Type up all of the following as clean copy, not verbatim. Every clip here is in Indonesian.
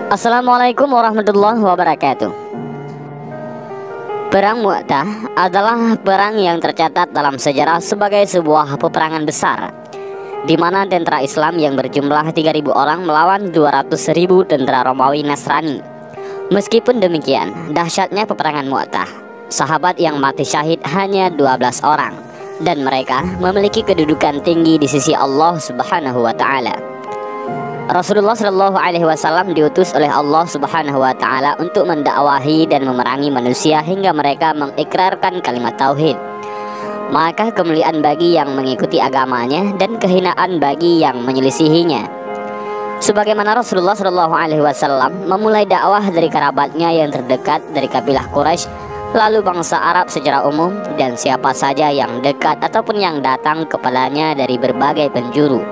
Assalamualaikum warahmatullahi wabarakatuh. Perang Mu'tah adalah perang yang tercatat dalam sejarah sebagai sebuah peperangan besar, di mana tentara Islam yang berjumlah 3.000 orang melawan 200.000 tentara Romawi Nasrani. Meskipun demikian, dahsyatnya peperangan Mu'tah, sahabat yang mati syahid hanya 12 orang, dan mereka memiliki kedudukan tinggi di sisi Allah Subhanahu wa Ta'ala. Rasulullah Shallallahu Alaihi Wasallam diutus oleh Allah Subhanahu Wa Taala untuk mendakwahi dan memerangi manusia hingga mereka mengikrarkan kalimat tauhid. Maka kemuliaan bagi yang mengikuti agamanya dan kehinaan bagi yang menyelisihinya. Sebagaimana Rasulullah Shallallahu Alaihi Wasallam memulai dakwah dari kerabatnya yang terdekat dari kabilah Quraisy, lalu bangsa Arab secara umum, dan siapa saja yang dekat ataupun yang datang kepadanya dari berbagai penjuru.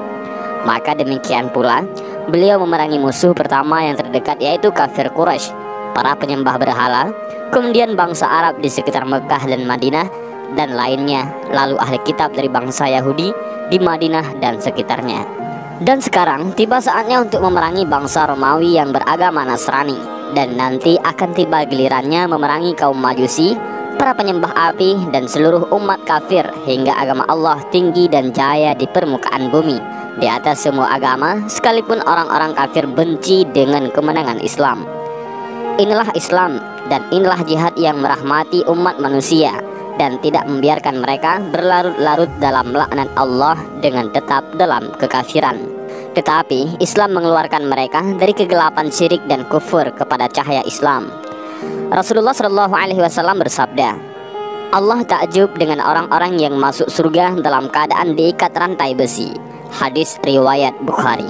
Maka demikian pula beliau memerangi musuh pertama yang terdekat, yaitu kafir Quraisy, para penyembah berhala, kemudian bangsa Arab di sekitar Mekah dan Madinah dan lainnya, lalu ahli kitab dari bangsa Yahudi di Madinah dan sekitarnya. Dan sekarang tiba saatnya untuk memerangi bangsa Romawi yang beragama Nasrani, dan nanti akan tiba gilirannya memerangi kaum Majusi, para penyembah api, dan seluruh umat kafir hingga agama Allah tinggi dan jaya di permukaan bumi di atas semua agama, sekalipun orang-orang kafir benci dengan kemenangan Islam. Inilah Islam dan inilah jihad yang merahmati umat manusia dan tidak membiarkan mereka berlarut-larut dalam laknat Allah dengan tetap dalam kekafiran. Tetapi Islam mengeluarkan mereka dari kegelapan syirik dan kufur kepada cahaya Islam. Rasulullah Shallallahu Alaihi Wasallam bersabda, Allah takjub dengan orang-orang yang masuk surga dalam keadaan diikat rantai besi. Hadis riwayat Bukhari.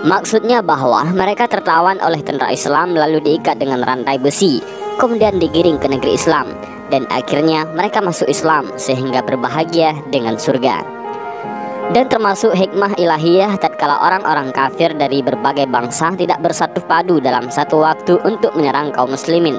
Maksudnya bahwa mereka tertawan oleh tentara Islam lalu diikat dengan rantai besi, kemudian digiring ke negeri Islam, dan akhirnya mereka masuk Islam sehingga berbahagia dengan surga. Dan termasuk hikmah ilahiyah tatkala orang-orang kafir dari berbagai bangsa tidak bersatu padu dalam satu waktu untuk menyerang kaum muslimin.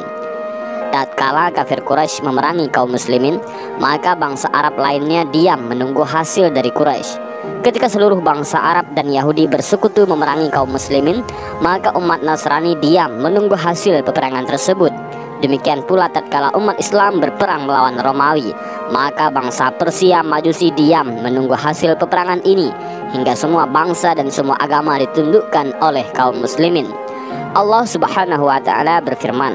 Tatkala kafir Quraisy memerangi kaum muslimin, maka bangsa Arab lainnya diam menunggu hasil dari Quraisy. Ketika seluruh bangsa Arab dan Yahudi bersekutu memerangi kaum muslimin, maka umat Nasrani diam menunggu hasil peperangan tersebut. Demikian pula tatkala umat Islam berperang melawan Romawi, maka bangsa Persia Majusi diam menunggu hasil peperangan ini, hingga semua bangsa dan semua agama ditundukkan oleh kaum muslimin. Allah Subhanahu wa Ta'ala berfirman,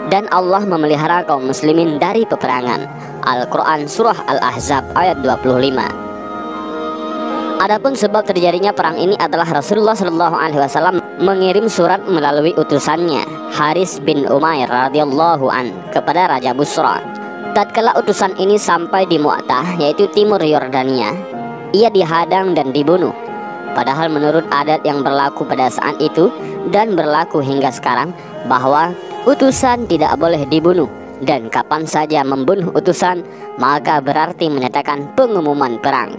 dan Allah memelihara kaum muslimin dari peperangan. Al-Quran Surah Al-Ahzab ayat 25. Adapun sebab terjadinya perang ini adalah Rasulullah Shallallahu Alaihi Wasallam mengirim surat melalui utusannya Haris bin Umair radhiyallahu an kepada Raja Busra. Tatkala utusan ini sampai di Mu'tah, yaitu timur Yordania, ia dihadang dan dibunuh. Padahal menurut adat yang berlaku pada saat itu dan berlaku hingga sekarang, bahwa utusan tidak boleh dibunuh, dan kapan saja membunuh utusan maka berarti menyatakan pengumuman perang.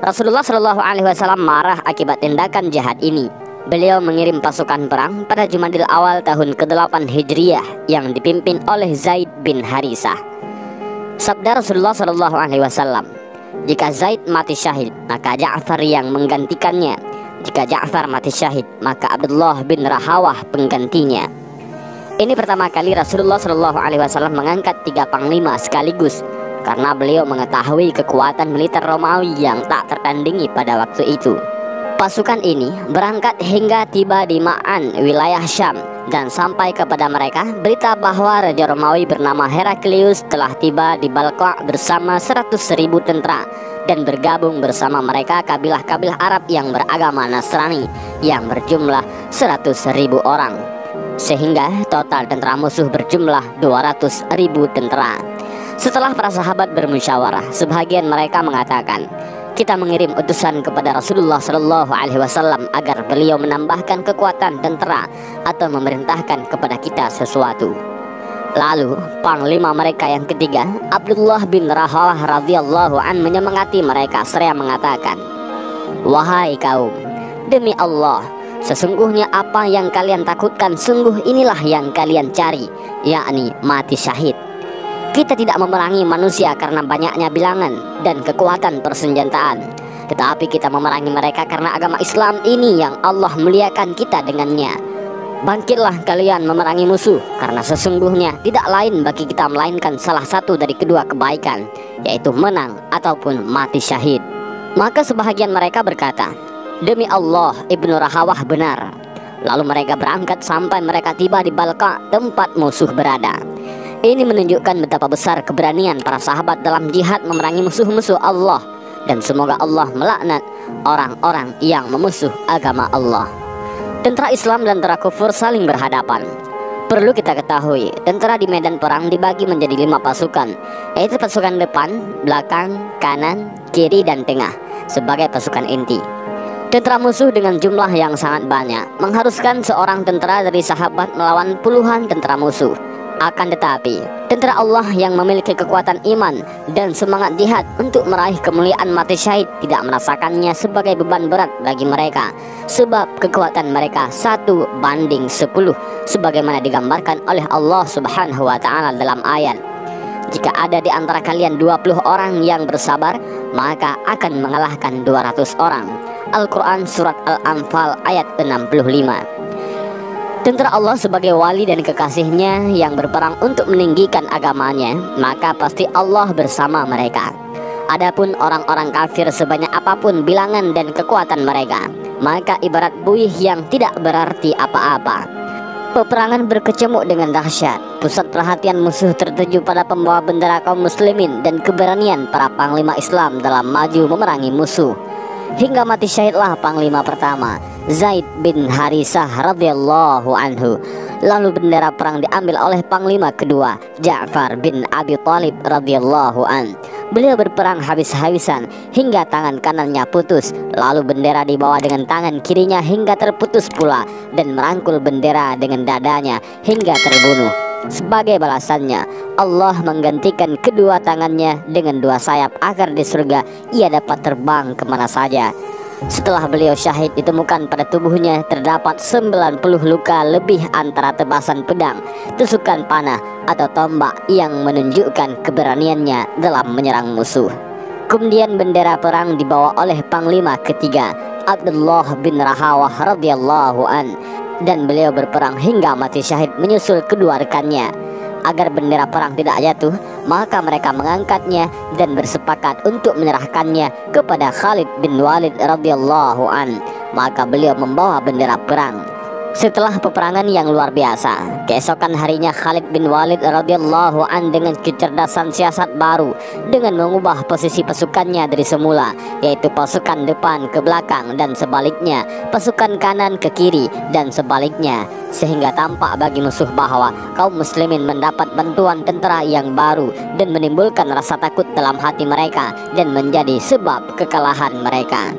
Rasulullah Shallallahu Alaihi Wasallam marah akibat tindakan jahat ini. Beliau mengirim pasukan perang pada Jumadil Awal tahun ke-8 Hijriyah yang dipimpin oleh Zaid bin Harisah. Sabda Rasulullah Shallallahu Alaihi Wasallam, jika Zaid mati syahid, maka Ja'far yang menggantikannya. Jika Ja'far mati syahid, maka Abdullah bin Rahawah penggantinya. Ini pertama kali Rasulullah Shallallahu Alaihi Wasallam mengangkat 3 panglima sekaligus, karena beliau mengetahui kekuatan militer Romawi yang tak tertandingi pada waktu itu. Pasukan ini berangkat hingga tiba di Ma'an, wilayah Syam, dan sampai kepada mereka berita bahwa Raja Romawi bernama Heraklius telah tiba di Balqa bersama 100.000 tentara, dan bergabung bersama mereka kabilah-kabilah Arab yang beragama Nasrani yang berjumlah 100.000 orang, sehingga total tentara musuh berjumlah 200.000 tentara. Setelah para sahabat bermusyawarah, sebagian mereka mengatakan, kita mengirim utusan kepada Rasulullah Shallallahu Alaihi Wasallam agar beliau menambahkan kekuatan tentara atau memerintahkan kepada kita sesuatu. Lalu panglima mereka yang ketiga, Abdullah bin Rahawah radhiyallahu an, menyemangati mereka seraya mengatakan, wahai kaum, demi Allah, sesungguhnya apa yang kalian takutkan sungguh inilah yang kalian cari, yakni mati syahid. Kita tidak memerangi manusia karena banyaknya bilangan dan kekuatan persenjataan, tetapi kita memerangi mereka karena agama Islam ini yang Allah muliakan kita dengannya. Bangkitlah kalian memerangi musuh, karena sesungguhnya tidak lain bagi kita melainkan salah satu dari kedua kebaikan, yaitu menang ataupun mati syahid. Maka sebahagian mereka berkata, demi Allah, Ibnu Rahawah benar. Lalu mereka berangkat sampai mereka tiba di Balqa, tempat musuh berada. Ini menunjukkan betapa besar keberanian para sahabat dalam jihad memerangi musuh-musuh Allah, dan semoga Allah melaknat orang-orang yang memusuh agama Allah. Tentara Islam dan tentara kufur saling berhadapan. Perlu kita ketahui, tentara di medan perang dibagi menjadi 5 pasukan, yaitu pasukan depan, belakang, kanan, kiri, dan tengah sebagai pasukan inti. Tentara musuh dengan jumlah yang sangat banyak mengharuskan seorang tentara dari sahabat melawan puluhan tentara musuh. Akan tetapi, tentara Allah yang memiliki kekuatan iman dan semangat jihad untuk meraih kemuliaan mati syahid tidak merasakannya sebagai beban berat bagi mereka, sebab kekuatan mereka 1:10, sebagaimana digambarkan oleh Allah Subhanahu wa Ta'ala dalam ayat, jika ada di antara kalian 20 orang yang bersabar, maka akan mengalahkan 200 orang. Al-Quran Surat Al-Anfal ayat 65. Tentara Allah sebagai wali dan kekasihnya yang berperang untuk meninggikan agamanya, maka pasti Allah bersama mereka. Adapun orang-orang kafir sebanyak apapun bilangan dan kekuatan mereka, maka ibarat buih yang tidak berarti apa-apa. Peperangan berkecamuk dengan dahsyat. Pusat perhatian musuh tertuju pada pembawa bendera kaum muslimin dan keberanian para panglima Islam dalam maju memerangi musuh. Hingga mati syahidlah panglima pertama, Zaid bin Harisah radhiyallahu anhu. Lalu bendera perang diambil oleh panglima kedua, Ja'far bin Abi Thalib radhiyallahu an. Beliau berperang habis-habisan hingga tangan kanannya putus. Lalu bendera dibawa dengan tangan kirinya hingga terputus pula, dan merangkul bendera dengan dadanya hingga terbunuh. Sebagai balasannya, Allah menggantikan kedua tangannya dengan 2 sayap agar di surga ia dapat terbang kemana saja. Setelah beliau syahid, ditemukan pada tubuhnya terdapat 90 luka lebih antara tebasan pedang, tusukan panah, atau tombak yang menunjukkan keberaniannya dalam menyerang musuh. Kemudian bendera perang dibawa oleh panglima ketiga, Abdullah bin Rahawah radhiyallahu an, dan beliau berperang hingga mati syahid menyusul kedua rekannya. Agar bendera perang tidak jatuh, maka mereka mengangkatnya dan bersepakat untuk menyerahkannya kepada Khalid bin Walid radhiyallahu an. Maka beliau membawa bendera perang. Setelah peperangan yang luar biasa, keesokan harinya Khalid bin Walid radhiyallahu an dengan kecerdasan siasat baru dengan mengubah posisi pasukannya dari semula, yaitu pasukan depan ke belakang dan sebaliknya, pasukan kanan ke kiri dan sebaliknya, sehingga tampak bagi musuh bahwa kaum muslimin mendapat bantuan tentara yang baru dan menimbulkan rasa takut dalam hati mereka dan menjadi sebab kekalahan mereka.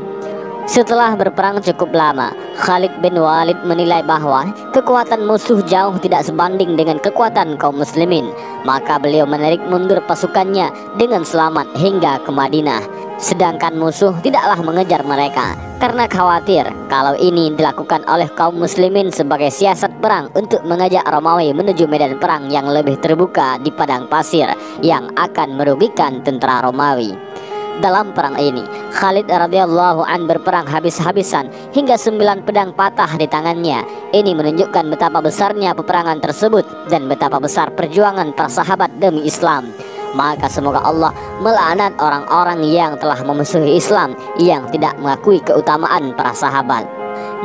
Setelah berperang cukup lama, Khalid bin Walid menilai bahwa kekuatan musuh jauh tidak sebanding dengan kekuatan kaum muslimin. Maka beliau menarik mundur pasukannya dengan selamat hingga ke Madinah. Sedangkan musuh tidaklah mengejar mereka karena khawatir kalau ini dilakukan oleh kaum muslimin sebagai siasat perang untuk mengajak Romawi menuju medan perang yang lebih terbuka di padang pasir yang akan merugikan tentara Romawi. Dalam perang ini, Khalid radhiyallahu an berperang habis-habisan hingga 9 pedang patah di tangannya. Ini menunjukkan betapa besarnya peperangan tersebut dan betapa besar perjuangan para sahabat demi Islam. Maka semoga Allah melaknat orang-orang yang telah memusuhi Islam yang tidak mengakui keutamaan para sahabat.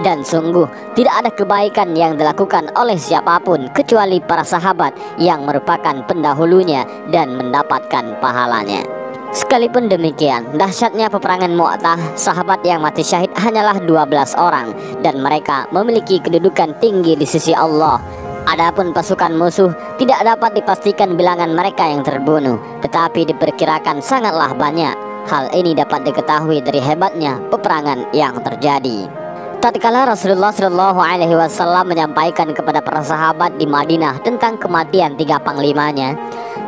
Dan sungguh tidak ada kebaikan yang dilakukan oleh siapapun kecuali para sahabat yang merupakan pendahulunya dan mendapatkan pahalanya. Sekalipun demikian, dahsyatnya peperangan Mu'tah, sahabat yang mati syahid hanyalah 12 orang dan mereka memiliki kedudukan tinggi di sisi Allah. Adapun pasukan musuh tidak dapat dipastikan bilangan mereka yang terbunuh, tetapi diperkirakan sangatlah banyak. Hal ini dapat diketahui dari hebatnya peperangan yang terjadi. Tatkala Rasulullah SAW menyampaikan kepada para sahabat di Madinah tentang kematian 3 panglimanya,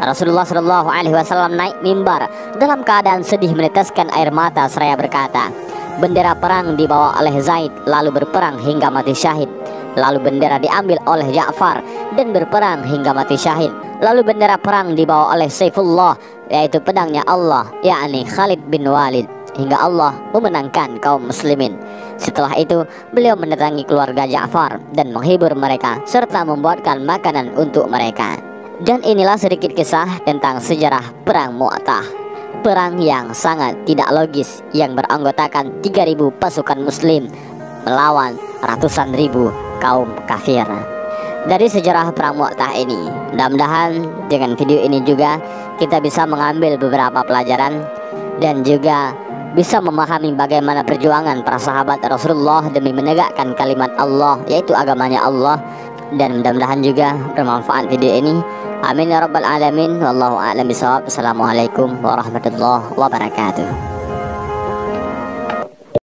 Rasulullah SAW naik mimbar dalam keadaan sedih meneteskan air mata seraya berkata, bendera perang dibawa oleh Zaid lalu berperang hingga mati syahid. Lalu bendera diambil oleh Ja'far dan berperang hingga mati syahid. Lalu bendera perang dibawa oleh Saifullah, yaitu pedangnya Allah, yakni Khalid bin Walid, hingga Allah memenangkan kaum muslimin. Setelah itu beliau mendatangi keluarga Ja'far dan menghibur mereka serta membuatkan makanan untuk mereka. Dan inilah sedikit kisah tentang sejarah Perang Mu'tah, perang yang sangat tidak logis yang beranggotakan 3.000 pasukan muslim melawan ratusan ribu kaum kafir. Dari sejarah Perang Mu'tah ini, mudah-mudahan dengan video ini juga kita bisa mengambil beberapa pelajaran dan juga bisa memahami bagaimana perjuangan para sahabat Rasulullah demi menegakkan kalimat Allah, yaitu agamanya Allah. Dan mudah-mudahan juga bermanfaat video ini. Amin ya rabbal alamin. Wallahu a'lam bishawab. Assalamualaikum warahmatullahi wabarakatuh.